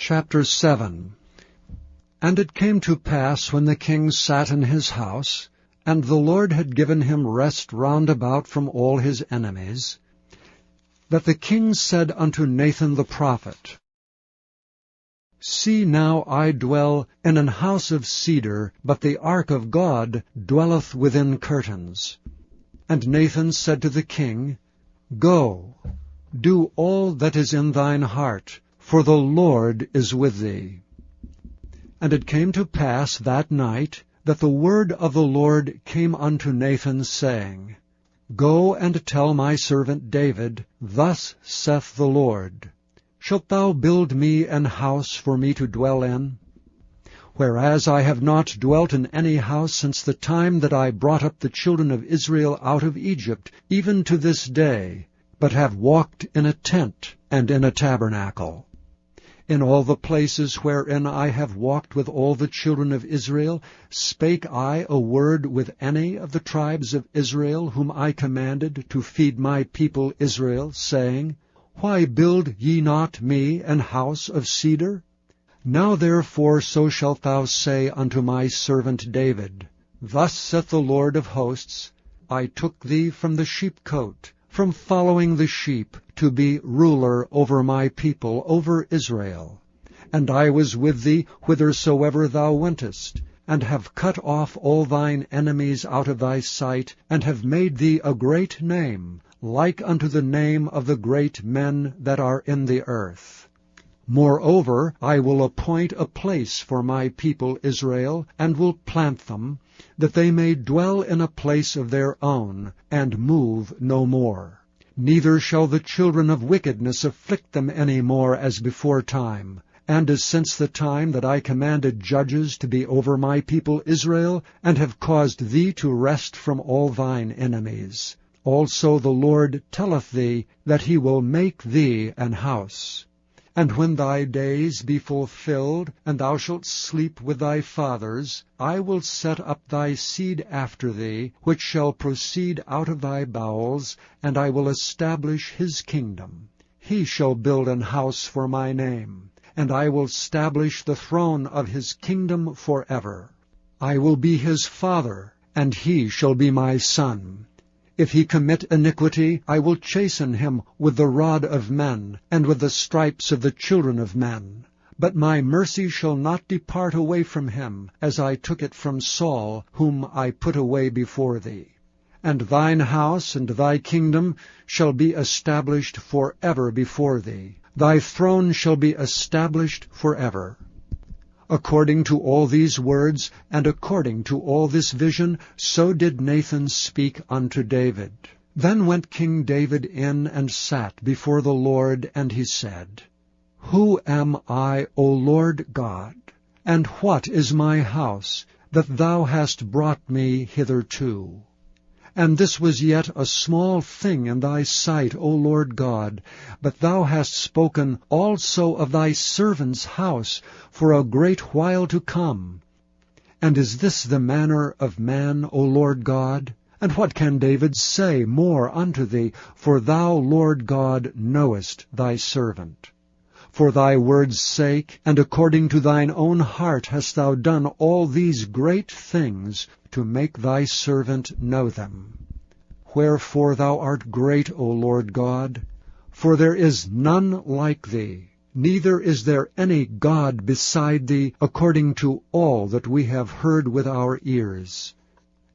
Chapter 7. And it came to pass, when the king sat in his house, and the Lord had given him rest round about from all his enemies, that the king said unto Nathan the prophet, See now, I dwell in an house of cedar, but the ark of God dwelleth within curtains. And Nathan said to the king, Go, do all that is in thine heart, for the Lord is with thee. And it came to pass that night, that the word of the Lord came unto Nathan, saying, Go and tell my servant David, Thus saith the Lord, Shalt thou build me an house for me to dwell in? Whereas I have not dwelt in any house since the time that I brought up the children of Israel out of Egypt, even to this day, but have walked in a tent and in a tabernacle. In all the places wherein I have walked with all the children of Israel, spake I a word with any of the tribes of Israel, whom I commanded to feed my people Israel, saying, Why build ye not me an house of cedar? Now therefore so shalt thou say unto my servant David, Thus saith the Lord of hosts, I took thee from the sheepcote, from following the sheep, to be ruler over my people, over Israel. And I was with thee whithersoever thou wentest, and have cut off all thine enemies out of thy sight, and have made thee a great name, like unto the name of the great men that are in the earth. Moreover, I will appoint a place for my people Israel, and will plant them, that they may dwell in a place of their own, and move no more. Neither shall the children of wickedness afflict them any more as before time, and as since the time that I commanded judges to be over my people Israel, and have caused thee to rest from all thine enemies. Also the Lord telleth thee that he will make thee an house. And when thy days be fulfilled, and thou shalt sleep with thy fathers, I will set up thy seed after thee, which shall proceed out of thy bowels, and I will establish his kingdom. He shall build an house for my name, and I will establish the throne of his kingdom forever. I will be his father, and he shall be my son. If he commit iniquity, I will chasten him with the rod of men, and with the stripes of the children of men. But my mercy shall not depart away from him, as I took it from Saul, whom I put away before thee. And thine house and thy kingdom shall be established forever before thee. Thy throne shall be established forever. According to all these words, and according to all this vision, so did Nathan speak unto David. Then went King David in and sat before the Lord, and he said, Who am I, O Lord God? And what is my house, that thou hast brought me hitherto? And this was yet a small thing in thy sight, O Lord God, but thou hast spoken also of thy servant's house for a great while to come. And is this the manner of man, O Lord God? And what can David say more unto thee? For thou, Lord God, knowest thy servant. For thy word's sake, and according to thine own heart hast thou done all these great things, to make thy servant know them. Wherefore thou art great, O Lord God, for there is none like thee, neither is there any God beside thee, according to all that we have heard with our ears.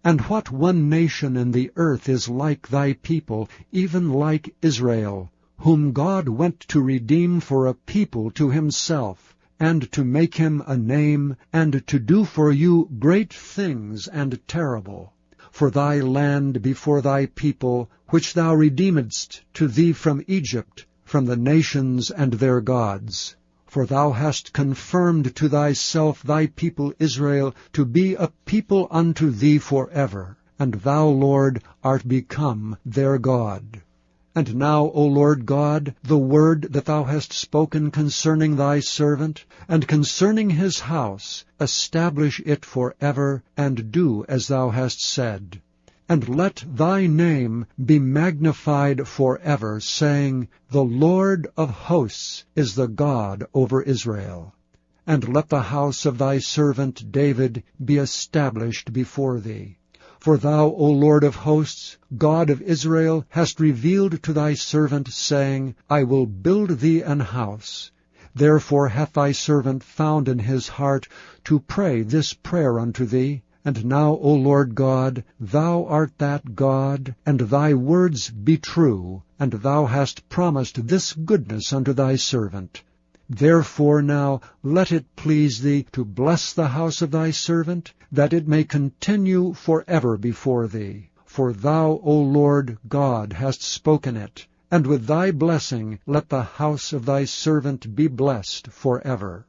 And what one nation in the earth is like thy people, even like Israel, whom God went to redeem for a people to himself, and to make him a name, and to do for you great things and terrible, for thy land before thy people, which thou redeemedst to thee from Egypt, from the nations and their gods. For thou hast confirmed to thyself thy people Israel to be a people unto thee forever, and thou, Lord, art become their God. And now, O Lord God, the word that thou hast spoken concerning thy servant, and concerning his house, establish it forever, and do as thou hast said. And let thy name be magnified forever, saying, The Lord of hosts is the God over Israel. And let the house of thy servant David be established before thee. For thou, O Lord of hosts, God of Israel, hast revealed to thy servant, saying, I will build thee an house. Therefore hath thy servant found in his heart to pray this prayer unto thee. And now, O Lord God, thou art that God, and thy words be true, and thou hast promised this goodness unto thy servant. Therefore now let it please thee to bless the house of thy servant, that it may continue forever before thee. For thou, O Lord God, hast spoken it, and with thy blessing let the house of thy servant be blessed forever.